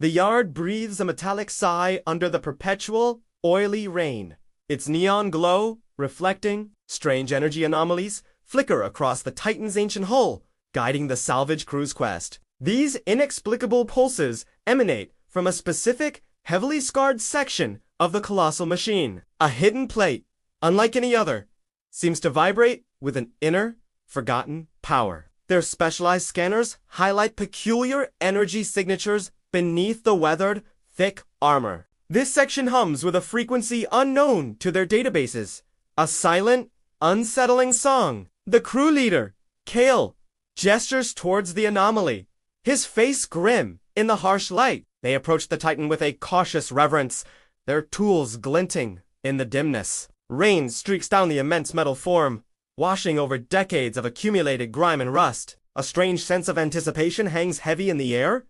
The yard breathes a metallic sigh under the perpetual, oily rain. Its neon glow, reflecting, strange energy anomalies, flicker across the Titan's ancient hull, guiding the salvage crew's quest. These inexplicable pulses emanate from a specific, heavily scarred section of the colossal machine. A hidden plate, unlike any other, seems to vibrate with an inner, forgotten power. Their specialized scanners highlight peculiar energy signatures beneath the weathered, thick armor. This section hums with a frequency unknown to their databases. A silent, unsettling song. The crew leader, Kale, gestures towards the anomaly, his face grim in the harsh light. They approach the Titan with a cautious reverence, their tools glinting in the dimness. Rain streaks down the immense metal form, washing over decades of accumulated grime and rust. A strange sense of anticipation hangs heavy in the air.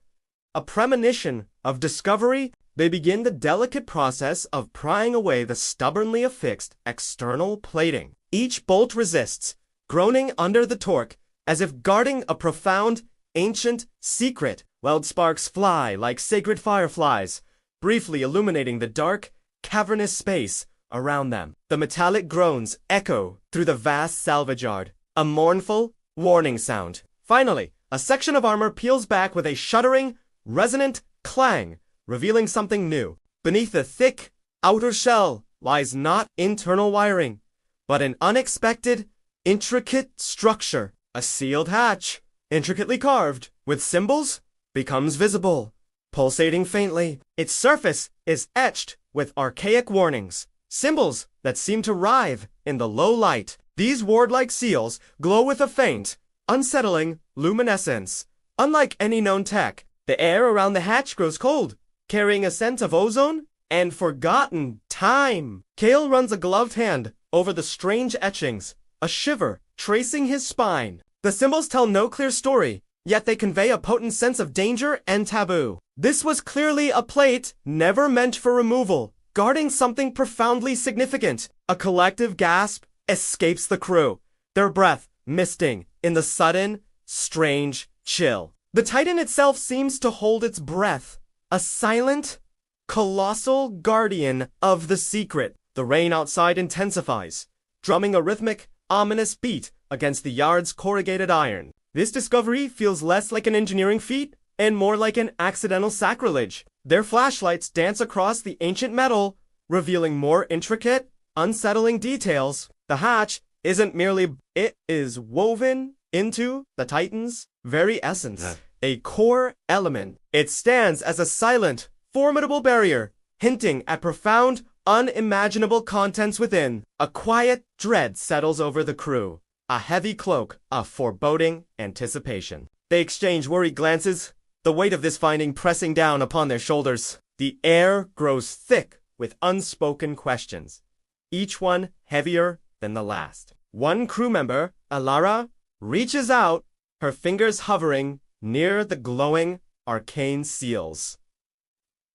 A premonition of discovery, they begin the delicate process of prying away the stubbornly affixed external plating. Each bolt resists, groaning under the torque, as if guarding a profound, ancient secret. Weld sparks fly like sacred fireflies, briefly illuminating the dark, cavernous space around them. The metallic groans echo through the vast salvage yard, a mournful, warning sound. Finally, a section of armor peels back with a shuddering, resonant clang, revealing something new. Beneath the thick, outer shell lies not internal wiring, but an unexpected, intricate structure. A sealed hatch, intricately carved, with symbols, becomes visible, pulsating faintly. Its surface is etched with archaic warnings, symbols that seem to writhe in the low light. These ward-like seals glow with a faint, unsettling luminescence. Unlike any known tech, the air around the hatch grows cold, carrying a scent of ozone and forgotten time. Kale runs a gloved hand over the strange etchings, a shiver tracing his spine. The symbols tell no clear story, yet they convey a potent sense of danger and taboo. This was clearly a plate never meant for removal, guarding something profoundly significant. A collective gasp escapes the crew, their breath misting in the sudden, strange chill. The Titan itself seems to hold its breath, a silent, colossal guardian of the secret. The rain outside intensifies, drumming a rhythmic, ominous beat against the yard's corrugated iron. This discovery feels less like an engineering feat and more like an accidental sacrilege. Their flashlights dance across the ancient metal, revealing more intricate, unsettling details. The hatch isn't merely, it is woven into the Titan's very essence, a core element. It stands as a silent, formidable barrier, hinting at profound, unimaginable contents within. A quiet dread settles over the crew, a heavy cloak of foreboding anticipation. They exchange worried glances, the weight of this finding pressing down upon their shoulders. The air grows thick with unspoken questions, each one heavier than the last. One crew member, Alara, reaches out, her fingers hovering near the glowing, arcane seals.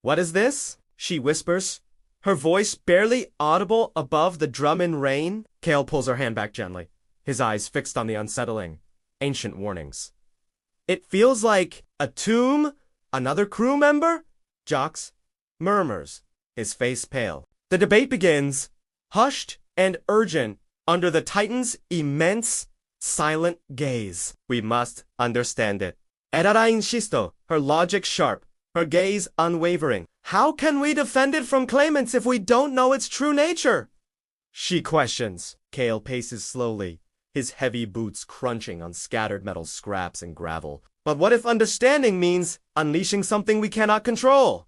"What is this?" she whispers, her voice barely audible above the drum and rain. Kale pulls her hand back gently, his eyes fixed on the unsettling, ancient warnings. "It feels like a tomb, another crew member?" Jox murmurs, his face pale. The debate begins, hushed and urgent, under the Titan's immense, silent gaze. "We must understand it." Erara insisto, her logic sharp, her gaze unwavering. "How can we defend it from claimants if we don't know its true nature?" she questions. Kale paces slowly, his heavy boots crunching on scattered metal scraps and gravel. "But what if understanding means unleashing something we cannot control?"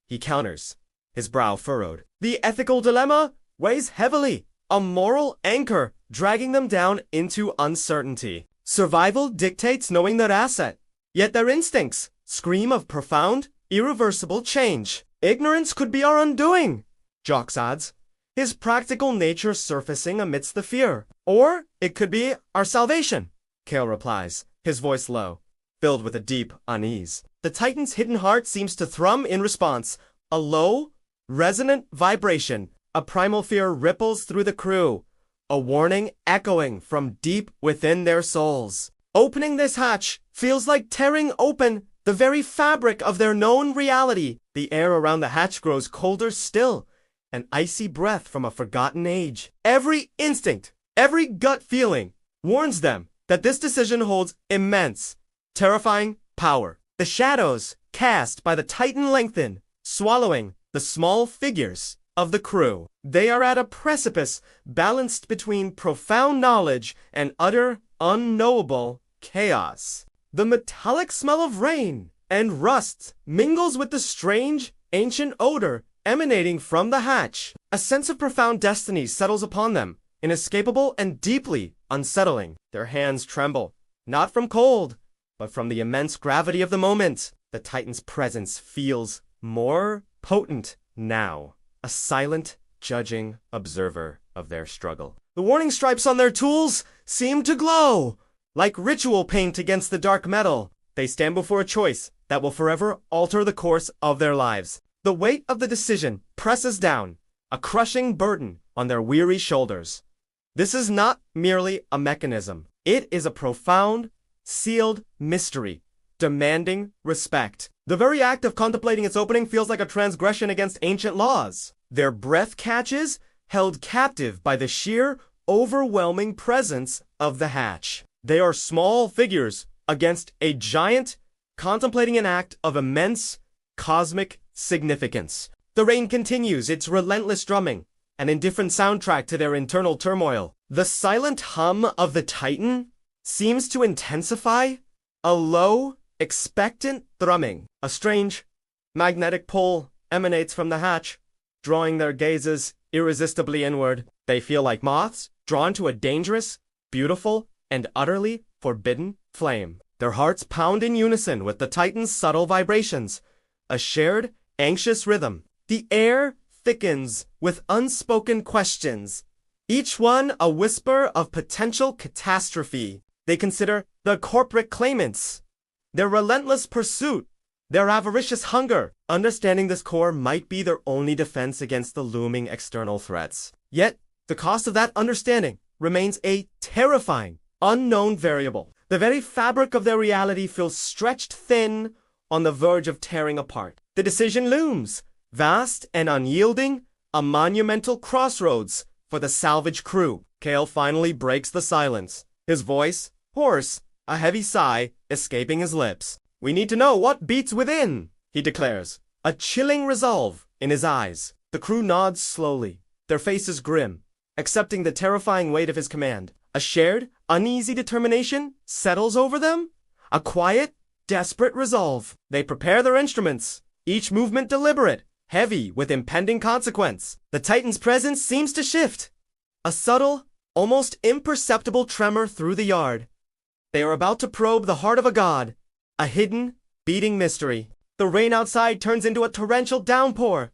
he counters, his brow furrowed. The ethical dilemma weighs heavily, a moral anchor dragging them down into uncertainty. Survival dictates knowing their asset, yet their instincts scream of profound, irreversible change. "Ignorance could be our undoing," Jox adds, his practical nature surfacing amidst the fear. "Or it could be our salvation," Kale replies, his voice low, filled with a deep unease. The Titan's hidden heart seems to thrum in response, a low, resonant vibration. A primal fear ripples through the crew, a warning echoing from deep within their souls. Opening this hatch feels like tearing open the very fabric of their known reality. The air around the hatch grows colder still, an icy breath from a forgotten age. Every instinct, every gut feeling warns them that this decision holds immense, terrifying power. The shadows cast by the Titan lengthen, swallowing the small figures of the crew. They are at a precipice balanced between profound knowledge and utter unknowable chaos. The metallic smell of rain and rust mingles with the strange, ancient odor emanating from the hatch. A sense of profound destiny settles upon them, inescapable and deeply unsettling. Their hands tremble, not from cold, but from the immense gravity of the moment. The Titan's presence feels more potent now, a silent, judging observer of their struggle. The warning stripes on their tools seem to glow, like ritual paint against the dark metal. They stand before a choice that will forever alter the course of their lives. The weight of the decision presses down, a crushing burden on their weary shoulders. This is not merely a mechanism. It is a profound, sealed mystery, demanding respect. The very act of contemplating its opening feels like a transgression against ancient laws. Their breath catches, held captive by the sheer, overwhelming presence of the hatch. They are small figures against a giant, contemplating an act of immense, cosmic significance. The rain continues its relentless drumming, an indifferent soundtrack to their internal turmoil. The silent hum of the Titan seems to intensify, a low, expectant thrumming. A strange, magnetic pull emanates from the hatch, drawing their gazes irresistibly inward. They feel like moths drawn to a dangerous, beautiful, and utterly forbidden flame. Their hearts pound in unison with the Titan's subtle vibrations, a shared, anxious rhythm. The air thickens with unspoken questions, each one a whisper of potential catastrophe. They consider the corporate claimants, their relentless pursuit, their avaricious hunger. Understanding this core might be their only defense against the looming external threats. Yet, the cost of that understanding remains a terrifying, unknown variable. The very fabric of their reality feels stretched thin on the verge of tearing apart. The decision looms, vast and unyielding, a monumental crossroads for the salvage crew. Kale finally breaks the silence, his voice hoarse, a heavy sigh escaping his lips. "We need to know what beats within," he declares, a chilling resolve in his eyes. The crew nods slowly, their faces grim, accepting the terrifying weight of his command. A shared, uneasy determination settles over them, a quiet, desperate resolve. They prepare their instruments, each movement deliberate, heavy with impending consequence. The Titan's presence seems to shift, a subtle, almost imperceptible tremor through the yard. They are about to probe the heart of a god, a hidden, beating mystery. The rain outside turns into a torrential downpour,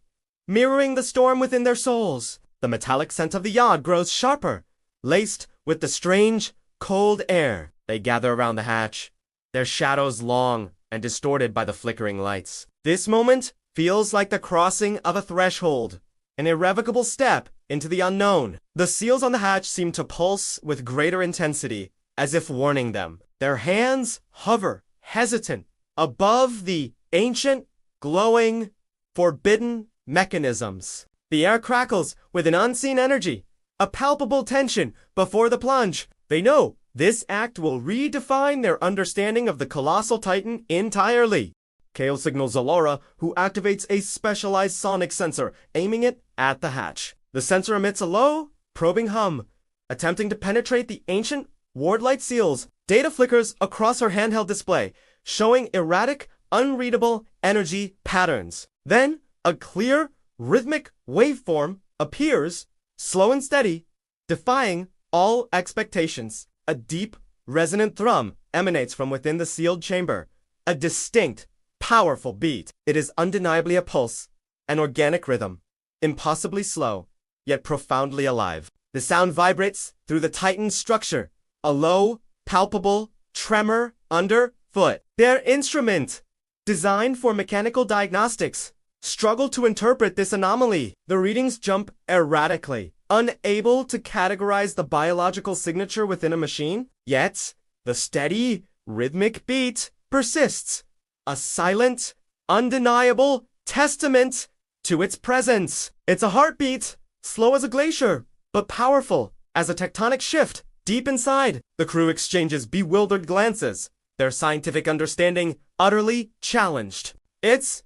mirroring the storm within their souls. The metallic scent of the yard grows sharper, laced with the strange, cold air. They gather around the hatch, their shadows long and distorted by the flickering lights. This moment feels like the crossing of a threshold, an irrevocable step into the unknown. The seals on the hatch seem to pulse with greater intensity, as if warning them. Their hands hover, hesitant, above the ancient, glowing, forbidden mechanisms. The air crackles with an unseen energy, a palpable tension before the plunge. They know this act will redefine their understanding of the colossal Titan entirely. Kale signals Zalora, who activates a specialized sonic sensor, aiming it at the hatch. The sensor emits a low, probing hum, attempting to penetrate the ancient, ward-light seals. Data flickers across her handheld display, showing erratic, unreadable energy patterns. Then, a clear, rhythmic waveform appears, slow and steady, defying all expectations. A deep, resonant thrum emanates from within the sealed chamber, a distinct, powerful beat. It is undeniably a pulse, an organic rhythm, impossibly slow, yet profoundly alive. The sound vibrates through the Titan's structure, a low, palpable tremor underfoot. Their instrument, designed for mechanical diagnostics, struggle to interpret this anomaly. The readings jump erratically, unable to categorize the biological signature within a machine. Yet, the steady, rhythmic beat persists, a silent, undeniable testament to its presence. It's a heartbeat, slow as a glacier, but powerful as a tectonic shift deep inside. The crew exchanges bewildered glances, their scientific understanding utterly challenged. It's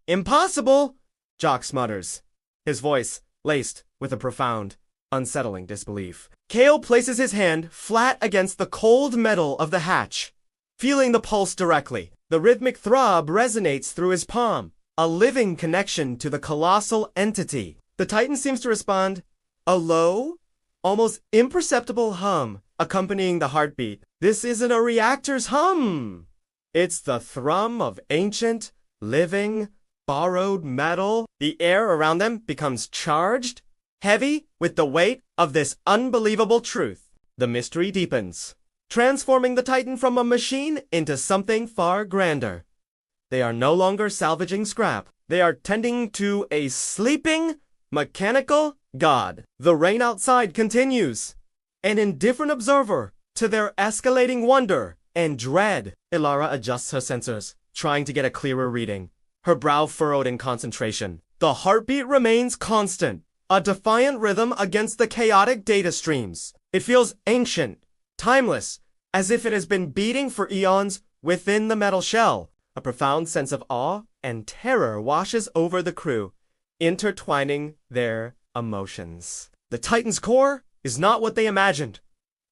impossible, Jock mutters, his voice laced with a profound, unsettling disbelief. Kale places his hand flat against the cold metal of the hatch, feeling the pulse directly. The rhythmic throb resonates through his palm, a living connection to the colossal entity. The Titan seems to respond, a low, almost imperceptible hum accompanying the heartbeat. This isn't a reactor's hum. It's the thrum of ancient, living, borrowed metal. The air around them becomes charged, heavy with the weight of this unbelievable truth. The mystery deepens, transforming the Titan from a machine into something far grander. They are no longer salvaging scrap. They are tending to a sleeping, mechanical god. The rain outside continues, an indifferent observer to their escalating wonder and dread. Ilara adjusts her sensors, trying to get a clearer reading, her brow furrowed in concentration. The heartbeat remains constant, a defiant rhythm against the chaotic data streams. It feels ancient, timeless, as if it has been beating for eons within the metal shell. A profound sense of awe and terror washes over the crew, intertwining their emotions. The Titan's core is not what they imagined.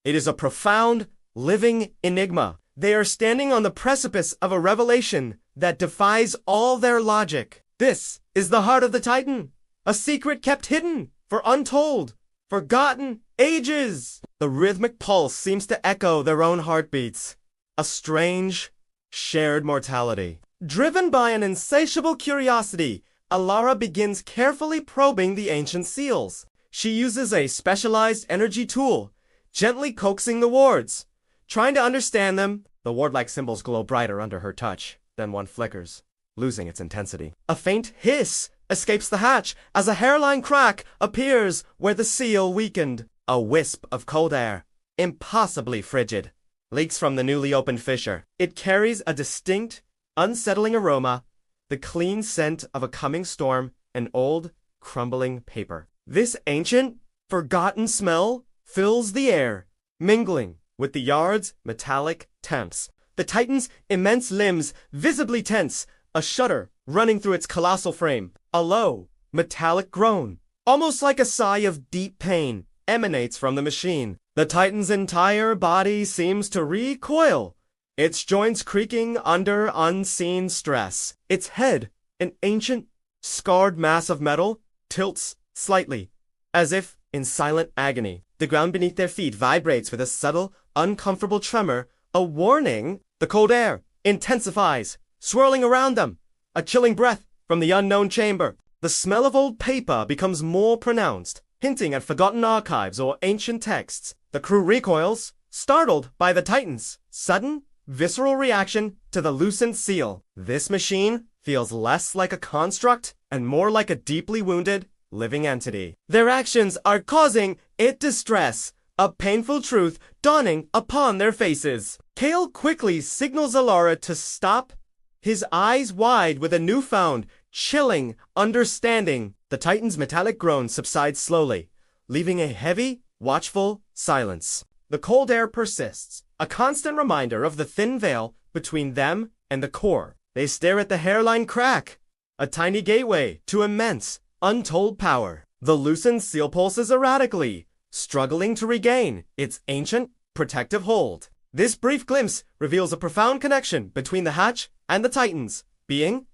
It is a profound, living enigma. They are standing on the precipice of a revelation that defies all their logic. This is the heart of the Titan, a secret kept hidden for untold, forgotten ages. The rhythmic pulse seems to echo their own heartbeats, a strange, shared mortality. Driven by an insatiable curiosity, Ilara begins carefully probing the ancient seals. She uses a specialized energy tool, gently coaxing the wards, trying to understand them. The ward-like symbols glow brighter under her touch. Then one flickers, losing its intensity. A faint hiss escapes the hatch as a hairline crack appears where the seal weakened. A wisp of cold air, impossibly frigid, leaks from the newly opened fissure. It carries a distinct, unsettling aroma, the clean scent of a coming storm and old, crumbling paper. This ancient, forgotten smell fills the air, mingling with the yard's metallic temps. The Titan's immense limbs visibly tense, a shudder running through its colossal frame. A low, metallic groan, almost like a sigh of deep pain, emanates from the machine. The Titan's entire body seems to recoil, its joints creaking under unseen stress. Its head, an ancient, scarred mass of metal, tilts slightly, as if in silent agony. The ground beneath their feet vibrates with a subtle, uncomfortable tremor, a warning. The cold air intensifies, swirling around them, a chilling breath from the unknown chamber. The smell of old paper becomes more pronounced, hinting at forgotten archives or ancient texts. The crew recoils, startled by the Titan's sudden, visceral reaction to the loosened seal. This machine feels less like a construct and more like a deeply wounded, living entity. Their actions are causing it distress, a painful truth dawning upon their faces. Kale quickly signals Ilara to stop, his eyes wide with a newfound, chilling understanding. The Titan's metallic groan subsides slowly, leaving a heavy, watchful silence. The cold air persists, a constant reminder of the thin veil between them and the core. They stare at the hairline crack, a tiny gateway to immense, untold power. The loosened seal pulses erratically, struggling to regain its ancient, protective hold. This brief glimpse reveals a profound connection between the hatch and the Titan's being.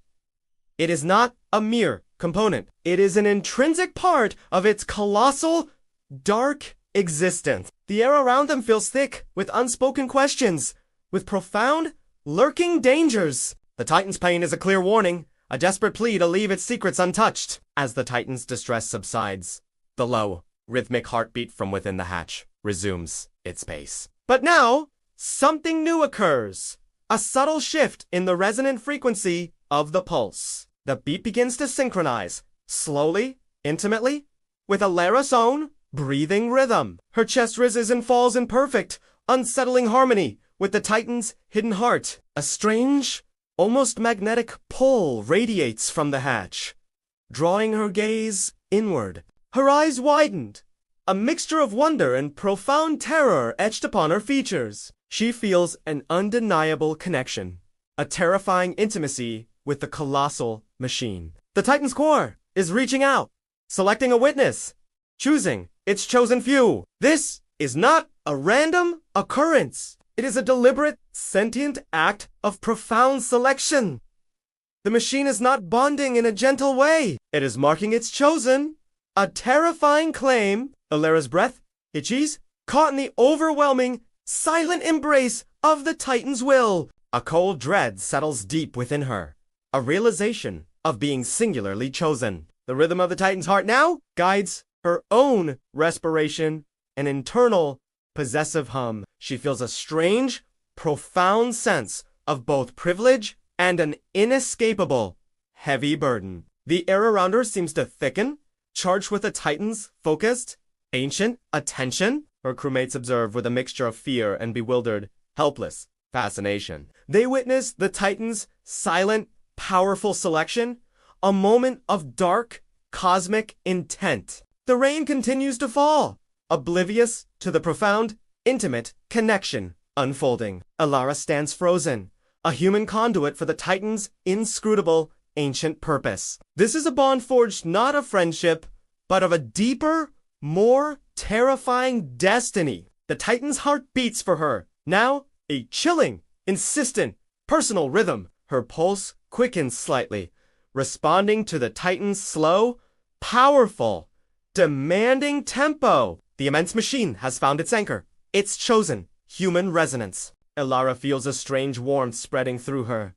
It is not a mere component. It is an intrinsic part of its colossal, dark existence. The air around them feels thick with unspoken questions, with profound, lurking dangers. The Titan's pain is a clear warning, a desperate plea to leave its secrets untouched. As the Titan's distress subsides, the low, rhythmic heartbeat from within the hatch resumes its pace. But now, something new occurs. A subtle shift in the resonant frequency of the pulse. The beat begins to synchronize, slowly, intimately, with Ilara's own breathing rhythm. Her chest rises and falls in perfect, unsettling harmony with the Titan's hidden heart. A strange, almost magnetic pull radiates from the hatch, drawing her gaze inward. Her eyes widened, a mixture of wonder and profound terror etched upon her features. She feels an undeniable connection, a terrifying intimacy with the colossal machine. The Titan's core is reaching out, selecting a witness, choosing its chosen few. This is not a random occurrence. It is a deliberate, sentient act of profound selection. The machine is not bonding in a gentle way. It is marking its chosen. A terrifying claim. Alara's breath hitches, caught in the overwhelming, silent embrace of the Titan's will. A cold dread settles deep within her, a realization of being singularly chosen. The rhythm of the Titan's heart now guides her own respiration, an internal, possessive hum. She feels a strange, profound sense of both privilege and an inescapable, heavy burden. The air around her seems to thicken, charged with the Titan's focused, ancient attention. Her crewmates observe with a mixture of fear and bewildered, helpless fascination. They witness the Titan's silent, powerful selection, a moment of dark, cosmic intent. The rain continues to fall, oblivious to the profound, intimate connection unfolding. Alara stands frozen, a human conduit for the Titan's inscrutable, ancient purpose. This is a bond forged not of friendship, but of a deeper, more terrifying destiny. The Titan's heart beats for her, now a chilling, insistent, personal rhythm. Her pulse quickens slightly, responding to the Titan's slow, powerful, demanding tempo. The immense machine has found its anchor, its chosen human resonance. Alara feels a strange warmth spreading through her,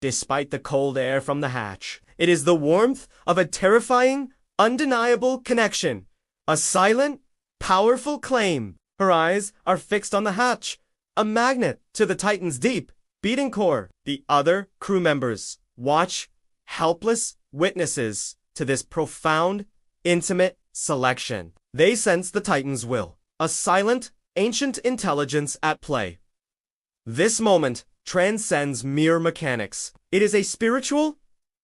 despite the cold air from the hatch. It is the warmth of a terrifying, undeniable connection, a silent, powerful claim. Her eyes are fixed on the hatch, a magnet to the Titan's deep, beating core. The other crew members watch, helpless witnesses to this profound, intimate selection. They sense the Titan's will, a silent, ancient intelligence at play. This moment transcends mere mechanics. It is a spiritual,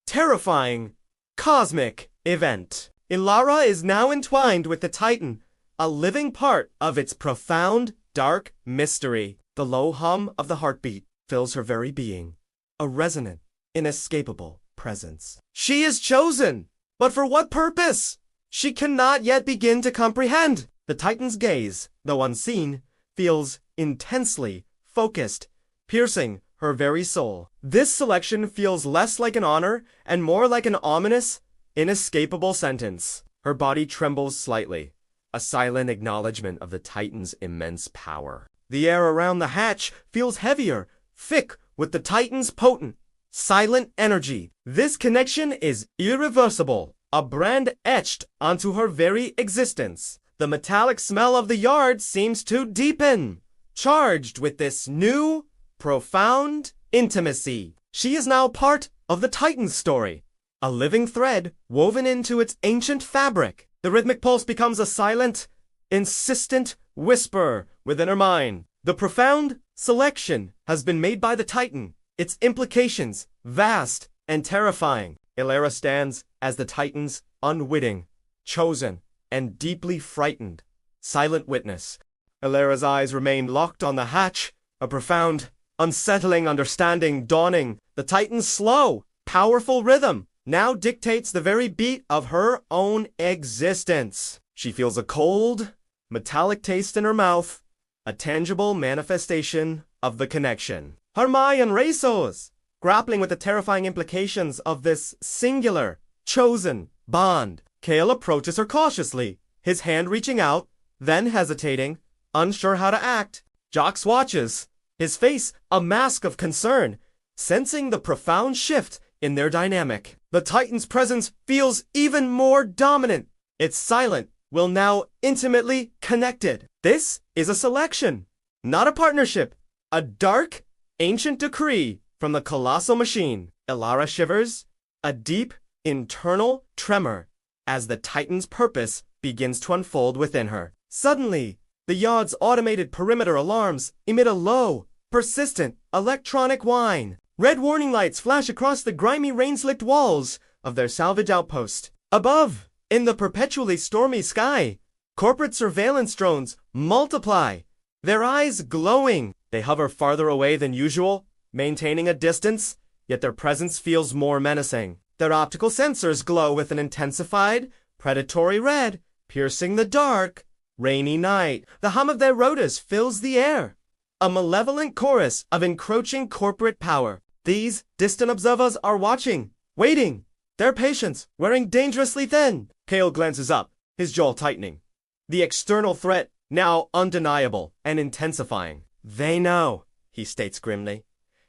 terrifying, cosmic event. Alara is now entwined with the Titan, a living part of its profound, dark mystery. The low hum of the heartbeat fills her very being, a resonant, inescapable presence. She is chosen, but for what purpose? She cannot yet begin to comprehend. The Titan's gaze, though unseen, feels intensely focused, piercing her very soul. This selection feels less like an honor and more like an ominous, inescapable sentence. Her body trembles slightly, a silent acknowledgement of the Titan's immense power. The air around the hatch feels heavier, thick with the Titan's potent, silent energy. This connection is irreversible, a brand etched onto her very existence. The metallic smell of the yard seems to deepen, charged with this new, profound intimacy. She is now part of the Titan's story, a living thread woven into its ancient fabric. The rhythmic pulse becomes a silent, insistent whisper within her mind. The profound selection has been made by the Titan, its implications vast and terrifying. Alara stands as the Titan's unwitting, chosen, and deeply frightened, silent witness. Alara's eyes remain locked on the hatch, a profound, unsettling understanding dawning. The Titan's slow, powerful rhythm now dictates the very beat of her own existence. She feels a cold, metallic taste in her mouth, a tangible manifestation of the connection. Harmai and Resos, grappling with the terrifying implications of this singular, chosen bond. Kale approaches her cautiously, his hand reaching out, then hesitating, unsure how to act. Jox watches, his face a mask of concern, sensing the profound shift in their dynamic. The Titan's presence feels even more dominant. Its silent will now intimately connected. This is a selection, not a partnership. A dark, ancient decree from the colossal machine. Alara shivers, a deep, internal tremor as the Titan's purpose begins to unfold within her. Suddenly, the yard's automated perimeter alarms emit a low, persistent electronic whine. Red warning lights flash across the grimy rain-slicked walls of their salvage outpost. Above, in the perpetually stormy sky, corporate surveillance drones multiply, their eyes glowing. They hover farther away than usual, maintaining a distance, yet their presence feels more menacing. Their optical sensors glow with an intensified, predatory red, piercing the dark, rainy night. The hum of their rotas fills the air, a malevolent chorus of encroaching corporate power. These distant observers are watching, waiting, their patience wearing dangerously thin. Kale glances up, his jaw tightening. The external threat now undeniable and intensifying. They know, he states grimly,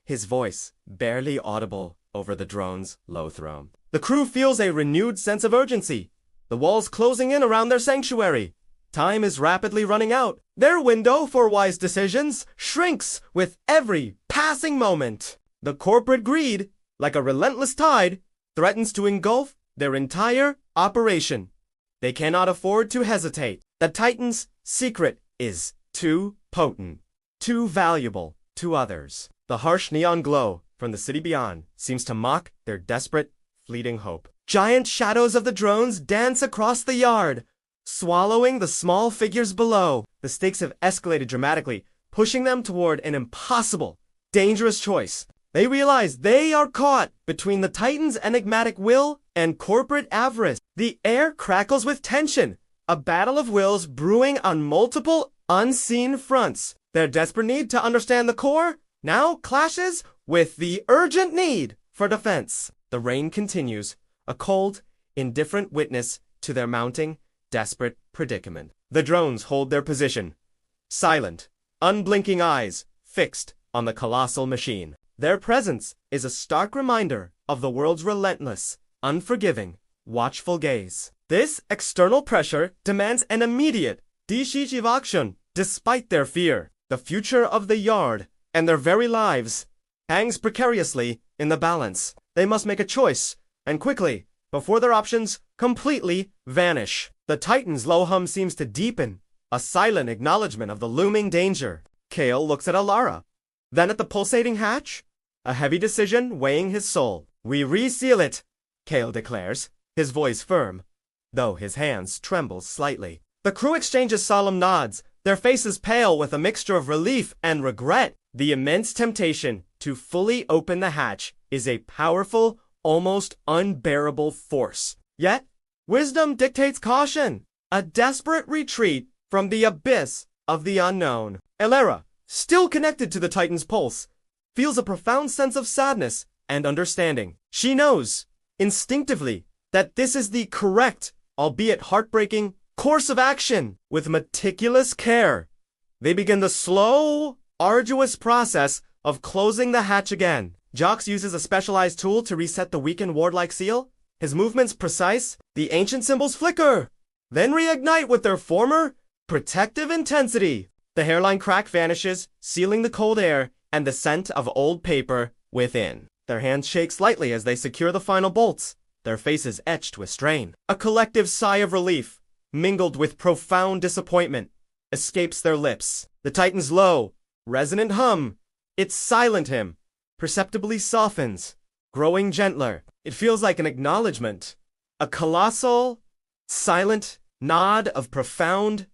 his voice barely audible over the drone's low throne. The crew feels a renewed sense of urgency, the walls closing in around their sanctuary. Time is rapidly running out. Their window for wise decisions shrinks with every passing moment. The corporate greed, like a relentless tide, threatens to engulf their entire operation. They cannot afford to hesitate. The Titan's secret is too potent, too valuable to others. The harsh neon glow from the city beyond seems to mock their desperate, fleeting hope. Giant shadows of the drones dance across the yard, swallowing the small figures below. The stakes have escalated dramatically, pushing them toward an impossible, dangerous choice. They realize they are caught between the Titan's enigmatic will and corporate avarice. The air crackles with tension, a battle of wills brewing on multiple, unseen fronts. Their desperate need to understand the core now clashes with the urgent need for defense. The rain continues, a cold, indifferent witness to their mounting, desperate predicament. The drones hold their position, silent, unblinking eyes fixed on the colossal machine. Their presence is a stark reminder of the world's relentless, unforgiving, watchful gaze. This external pressure demands an immediate decisive action. Despite their fear, the future of the yard and their very lives hangs precariously in the balance. They must make a choice, and quickly, before their options completely vanish. The Titan's low hum seems to deepen, a silent acknowledgement of the looming danger. Kale looks at Alara, then at the pulsating hatch, a heavy decision weighing his soul. We reseal it, Kale declares, his voice firm, though his hands tremble slightly. The crew exchanges solemn nods, their faces pale with a mixture of relief and regret. The immense temptation to fully open the hatch is a powerful, almost unbearable force. Yet, wisdom dictates caution, a desperate retreat from the abyss of the unknown. Alara, still connected to the Titan's pulse, feels a profound sense of sadness and understanding. She knows, instinctively, that this is the correct, albeit heartbreaking, course of action. With meticulous care, they begin the slow, arduous process of closing the hatch again. Jox uses a specialized tool to reset the weakened ward-like seal. His movements precise, the ancient symbols flicker, then reignite with their former, protective intensity. The hairline crack vanishes, sealing the cold air and the scent of old paper within. Their hands shake slightly as they secure the final bolts, their faces etched with strain. A collective sigh of relief, mingled with profound disappointment, escapes their lips. The Titan's low, resonant hum, its silent hymn, perceptibly softens, growing gentler. It feels like an acknowledgement, a colossal, silent nod of profound,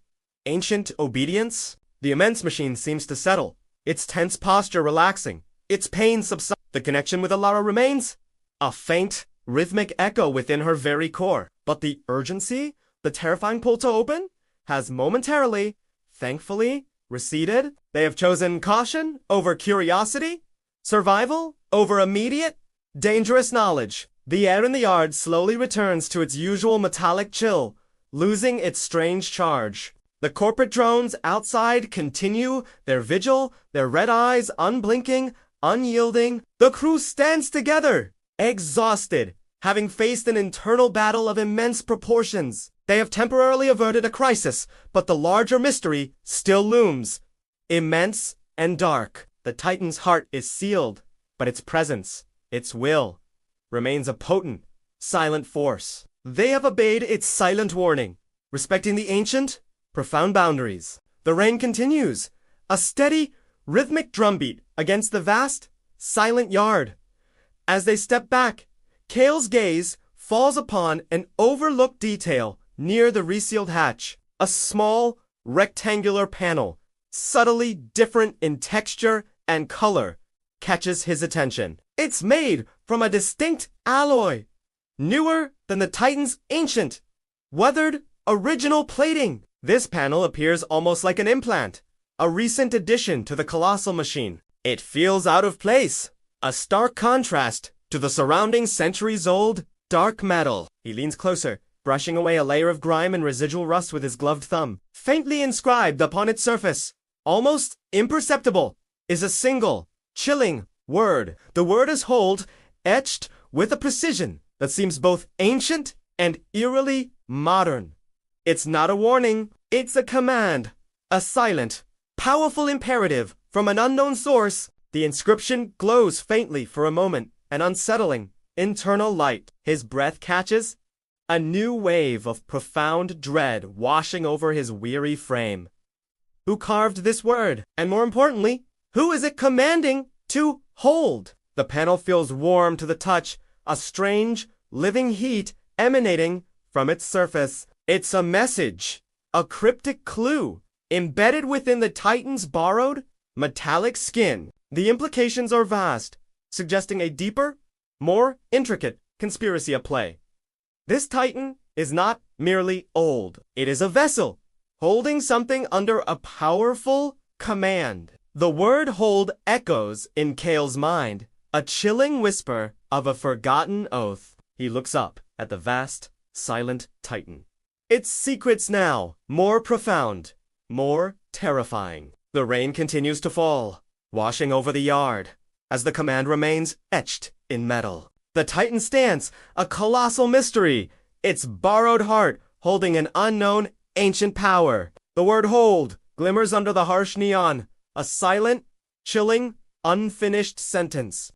ancient obedience. The immense machine seems to settle, its tense posture relaxing, its pain subsides. The connection with Alara remains, a faint, rhythmic echo within her very core. But the urgency, the terrifying pull to open, has momentarily, thankfully, receded. They have chosen caution over curiosity, survival over immediate, dangerous knowledge. The air in the yard slowly returns to its usual metallic chill, losing its strange charge. The corporate drones outside continue their vigil, their red eyes unblinking, unyielding. The crew stands together, exhausted, having faced an internal battle of immense proportions. They have temporarily averted a crisis, but the larger mystery still looms, immense and dark. The Titan's heart is sealed, but its presence, its will, remains a potent, silent force. They have obeyed its silent warning, respecting the ancient, profound boundaries. The rain continues, a steady, rhythmic drumbeat against the vast, silent yard. As they step back, Kale's gaze falls upon an overlooked detail near the resealed hatch. A small, rectangular panel, subtly different in texture and color, catches his attention. It's made from a distinct alloy, newer than the Titan's ancient, weathered, original plating. This panel appears almost like an implant, a recent addition to the colossal machine. It feels out of place, a stark contrast to the surrounding centuries-old dark metal. He leans closer, brushing away a layer of grime and residual rust with his gloved thumb. Faintly inscribed upon its surface, almost imperceptible, is a single, chilling word. The word is hold, etched with a precision that seems both ancient and eerily modern. It's not a warning, it's a command, a silent, powerful imperative from an unknown source. The inscription glows faintly for a moment, an unsettling, internal light. His breath catches, a new wave of profound dread washing over his weary frame. Who carved this word? And more importantly, who is it commanding to hold? The panel feels warm to the touch, a strange, living heat emanating from its surface. It's a message, a cryptic clue, embedded within the Titan's borrowed, metallic skin. The implications are vast, suggesting a deeper, more intricate conspiracy at play. This Titan is not merely old. It is a vessel, holding something under a powerful command. The word hold echoes in Kale's mind, a chilling whisper of a forgotten oath. He looks up at the vast, silent Titan. Its secrets now, more profound, more terrifying. The rain continues to fall, washing over the yard, as the command remains etched in metal. The Titan stands, a colossal mystery, its borrowed heart holding an unknown ancient power. The word hold glimmers under the harsh neon, a silent, chilling, unfinished sentence.